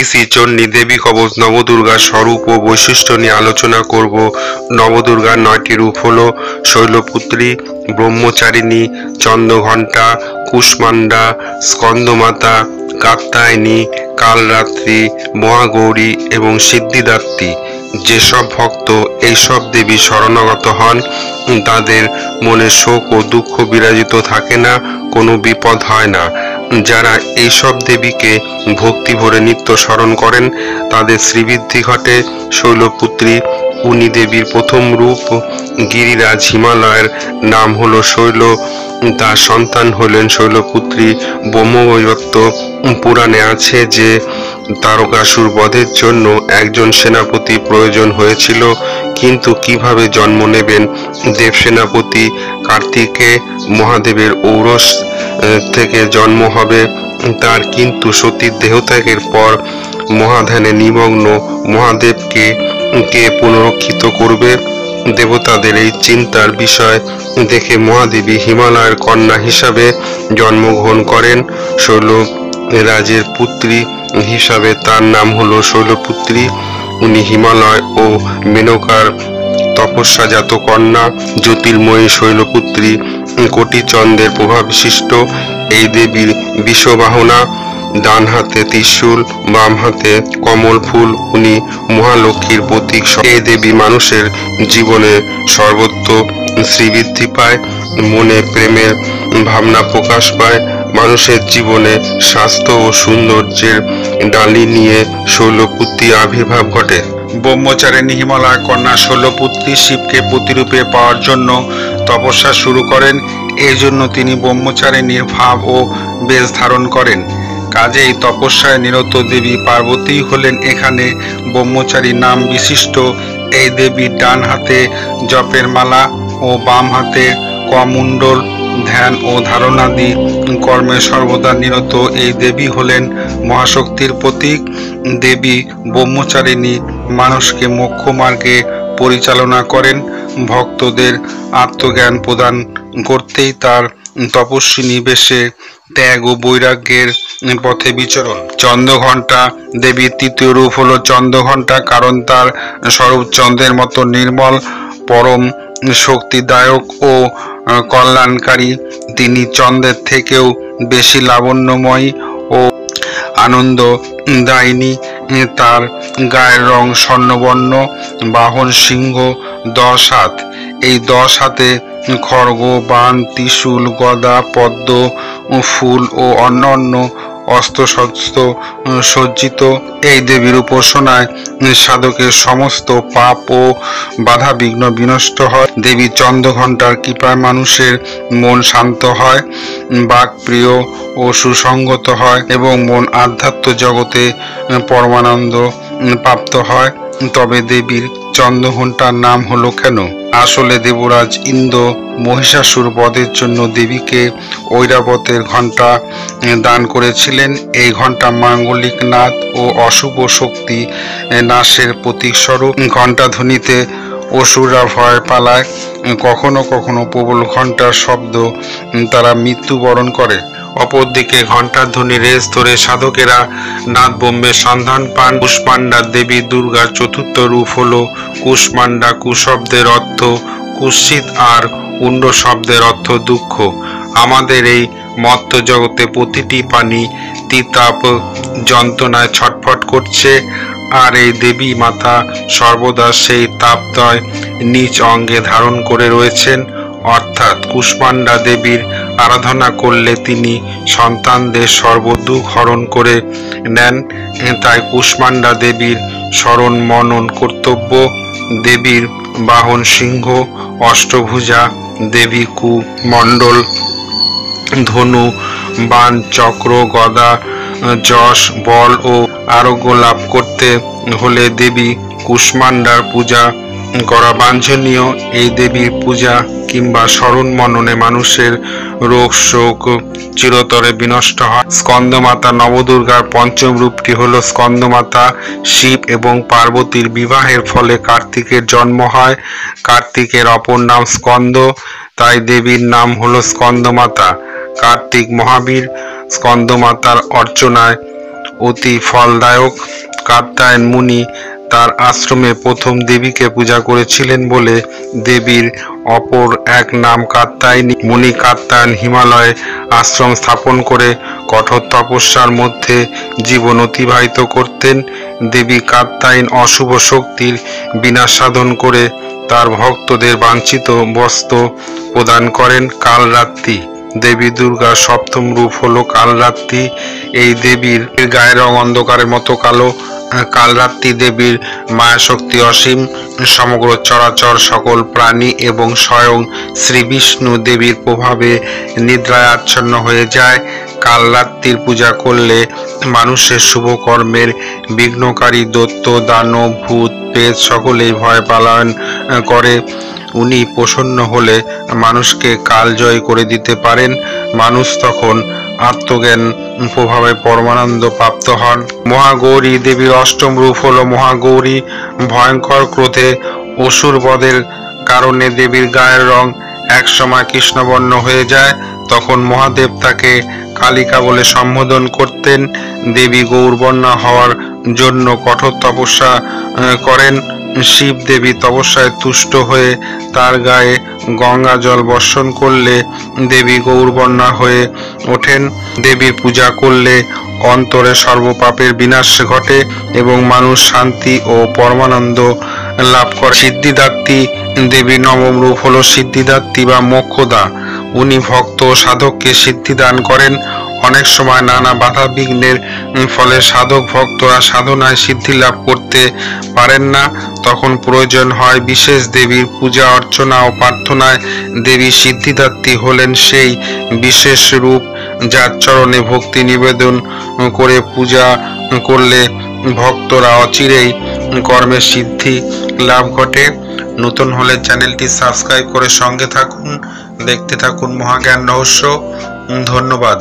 শ্রী চণ্ডী দেবী কবচ নবদুর্গার স্বরূপ ও বৈশিষ্ট্য নিয়ে আলোচনা করব। নবদুর্গার 9টি রূপ হলো শৈলপুত্রী, ব্রহ্মচারিণী, চন্দ্রঘণ্টা, কুষ্মাণ্ডা, স্কন্দমাতা, কাত্যায়নী, কালরাত্রি, মহাগৌরী এবং সিদ্ধিদাত্রী। যেসব ভক্ত এইসব দেবী শরণাগত হন তাদের মনে শোক ও দুঃখ বিরাজিত থাকে না, কোনো বিপদ হয় না। যারা এইসব দেবীকে ভক্তি ভরে নিত্য স্মরণ করেন তাদের শ্রীবৃদ্ধি ঘটে। শৈলপুত্রী উনি দেবীর প্রথম রূপ। গিরিরাজ হিমালয়ের নাম হলো শৈল, তার সন্তান হলেন শৈলপুত্রী। ব্রহ্মবৈবর্ত পুরাণে আছে যে তারকাসুর বধের জন্য একজন সেনাপতি প্রয়োজন হয়েছিল, কিন্তু কিভাবে জন্ম নেবেন দেব সেনাপতি? কার্তিকে মহাদেবের ঔরস থেকে জন্ম হবে তার, কিন্তু সতীর দেহত্যাগের পর মহাধ্যানে নিমগ্ন মহাদেবকে কে পুনরুক্ষিত করবে? দেবতাদের এই চিন্তার বিষয় দেখে মহাদেবী হিমালয়ের কন্যা হিসাবে জন্মগ্রহণ করেন। শৈল রাজের পুত্রী হিসাবে তার নাম হলো শৈলপুত্রী। উনি হিমালয় ও মেনকার তপস্যাজাত কন্যা। জ্যোতির্ময়ী শৈলপুত্রী কোটি চন্দ্রের প্রভাব বিশিষ্ট এই দেবীর বিষবাহনা, ডান হাতে ত্রিশূল, বাম হাতে কমল ফুল। উনি মহালক্ষ্মীর প্রতীক। এই দেবী মানুষের জীবনে সর্বত্র শ্রীবৃদ্ধি পায়, মনে প্রেমের ভাবনা প্রকাশ পায়, মানুষের জীবনে স্বাস্থ্য ও সৌন্দর্যের ডালি নিয়ে শৈলপুত্রী আবির্ভাব ঘটে। ব্রহ্মচারিণী হিমালয় কন্যা শৈলপুত্রী শিবকে প্রতিরূপে পাওয়ার জন্য তপস্যা শুরু করেন। এই জন্য তিনি ব্রহ্মচারিণীর ভাব ও বেশ ধারণ করেন। কাজেই তপস্যায় নিরত দেবী পার্বতী হলেন এখানে ব্রহ্মচারী নাম বিশিষ্ট। এই দেবীর ডান হাতে জপের মালা ও বাম হাতে কমণ্ডল ধ্যান ও ধারণাদি কর্মে সর্বদা নিরত এই দেবী হলেন মহাশক্তির প্রতীক। দেবী ব্রহ্মচারিণী মানুষকে মোক্ষ মার্গে পরিচালনা করেন। ভক্তদের আত্মজ্ঞান প্রদান করতেই তার তপস্বিনী বেশে ত্যাগ ও বৈরাগ্যের পথে বিচরণ। চন্দ্রঘণ্টা দেবীর তৃতীয় রূপ হলো চন্দ্রঘণ্টা, কারণ তার স্বরূপ চন্দ্রের মতো নির্মল, পরম শক্তিদায়ক ও কল্যাণকারী। তিনি চন্দ্রের থেকেও বেশি লাবণ্যময়ী ও আনন্দদায়িনী। তার গায়ের রং স্বর্ণবর্ণ, বাহন সিংহ, 10 হাত। এই 10 হাতে খড়গ, বাণ, ত্রিশূল, গদা, পদ্ম ফুল ও অন্যান্য অস্ত্রশস্ত্র সজ্জিত। এই দেবীর উপাসনায় সাধকের সমস্ত পাপ ও বাধা বিঘ্ন বিনষ্ট হয়। দেবী চন্দ্রঘণ্টার কৃপায় মানুষের মন শান্ত হয়, বাক প্রিয় ও সুসংগত হয় এবং মন আধ্যাত্ম জগতে পরমানন্দ প্রাপ্ত হয়। তবে দেবীর চন্দ্রঘণ্টার নাম হলো কেন? আসলে দেবরাজ ইন্দ্র মহিষাসুর বধের জন্য দেবীকে ঐরাবতের ঘণ্টা দান করেছিলেন। এই ঘণ্টা মাঙ্গলিক নাদ ও অশুভ শক্তি নাশের প্রতীক স্বরূপ। ঘণ্টা ধ্বনিতে অসুররা ভয় পালায়। কখনো কখনো প্রবল ঘণ্টার শব্দ তারা মৃত্যুবরণ করে। অপরদিকে ঘণ্টার ধ্বনি রেস ধরে সাধকেরা নাদব্রহ্মের সন্ধান পান। কুষ্মাণ্ডা দেবী দুর্গার চতুর্থ রূপ হলো কুষ্মাণ্ডা। কুশব্দের অর্থ কুৎসিত আর উণ্ড শব্দের অর্থ দুঃখ। আমাদের এই মর্ত্য জগতে প্রতিটি প্রাণী তিতাপ যন্ত্রণায় ছটফট করছে, আর এই দেবী মাতা সর্বদা সেই তাপদয় নিজ অঙ্গে ধারণ করে রয়েছেন। অর্থাৎ কুষ্মাণ্ডা দেবীর আরাধনা করলে তিনি সন্তানদের সর্বদুঃখ হরণ করে নেন। তাই কুষ্মাণ্ডা দেবীর স্মরণ মনন কর্তব্য। দেবীর বাহন সিংহ, অষ্টভুজা। দেবী কুমণ্ডল, ধনু, বাণ, চক্র, গদা, যশ, বল ও আরোগ্য লাভ করতে হলে দেবী কুষ্মাণ্ডার পূজা করা বাঞ্ছনীয়। এই দেবীর পূজা কিংবা স্মরণ মননে মানুষের রোগ শোক চিরতরে বিনষ্ট হয়। স্কন্দমাতা নবদুর্গার পঞ্চম রূপটি হলো স্কন্দমাতা। শিব এবং পার্বতীর বিবাহের ফলে কার্তিকের জন্ম হয়। কার্তিকের অপর নাম স্কন্দ, তাই দেবীর নাম হলো স্কন্দমাতা। কার্তিক মহাবীর। স্কন্দমাতার অর্চনায় অতি ফলদায়ক। কাত্যায়ন মুনি তার আশ্রমে প্রথম দেবীকে পূজা করেছিলেন বলে দেবীর অপর এক নাম কাত্যায়নী। মুনি কাত্যায়ন হিমালয়ে আশ্রম স্থাপন করে কঠোর তপস্যার মধ্যে জীবন অতিবাহিত করতেন। দেবী কাত্যায়ন অশুভ শক্তির বিনাশ সাধন করে তার ভক্তদের বাঞ্ছিত বস্ত্র প্রদান করেন। কালরাত্রি দেবী দুর্গার সপ্তম রূপ হলো কালরাত্রি। এই দেবীর গায়ের রং অন্ধকারের মতো কালো। কালরাত্রি দেবীর মায়াশক্তি অসীম। সমগ্র চরাচর সকল প্রাণী এবং স্বয়ং শ্রী বিষ্ণু দেবীর প্রভাবে নিদ্রায় আচ্ছন্ন হয়ে যায়। কালরাত্রির পূজা করলে মানুষের শুভ কর্মের বিঘ্নকারী দৈত্য, দানব, ভূত, প্রেত সকলেই ভয় পালন করে। উনি প্রসন্ন হলে মানুষকে কাল জয় করে দিতে পারেন। মানুষ তখন আত্মজ্ঞান প্রভাবে পরমানন্দ প্রাপ্ত হন। মহাগৌরী দেবীর অষ্টম রূপ হলো মহাগৌরী। ভয়ঙ্কর ক্রোধে অসুর বধের কারণে দেবীর গায়ের রং একসময় কৃষ্ণবর্ণ হয়ে যায়। তখন মহাদেব তাকে কালিকা বলে সম্বোধন করতেন। দেবী গৌরবর্ণা হওয়ার জন্য কঠোর তপস্যা করেন। শিব দেবী তপস্যায় তুষ্ট হয়ে তার গায়ে গঙ্গা জল বর্ষণ করলে দেবী গৌরবর্ণা হয়ে ওঠেন। দেবীর পূজা করলে অন্তরে সর্বপাপের বিনাশ ঘটে এবং মানুষ শান্তি ও পরমানন্দ লাভ করে। সিদ্ধিদাত্রী দেবীর নবম রূপ হলো সিদ্ধিদাত্রী বা মোক্ষদা। উনি ভক্ত ও সাধককে সিদ্ধি দান করেন। অনেক সময় নানা বাধা বিঘ্নের ফলে সাধক ভক্তরা সাধনায় সিদ্ধি লাভ করতে পারেন না। তখন প্রয়োজন হয় বিশেষ দেবীর পূজা অর্চনা ও প্রার্থনায়। দেবী সিদ্ধিদাত্রী হলেন সেই বিশেষ রূপ যার চরণে ভক্তি নিবেদন করে পূজা করলে ভক্তরা অচিরেই কর্মের সিদ্ধি লাভ ঘটে। নতুন হলে চ্যানেলটি সাবস্ক্রাইব করে সঙ্গে থাকুন, দেখতে থাকুন মহাজ্ঞান রহস্য। ধন্যবাদ।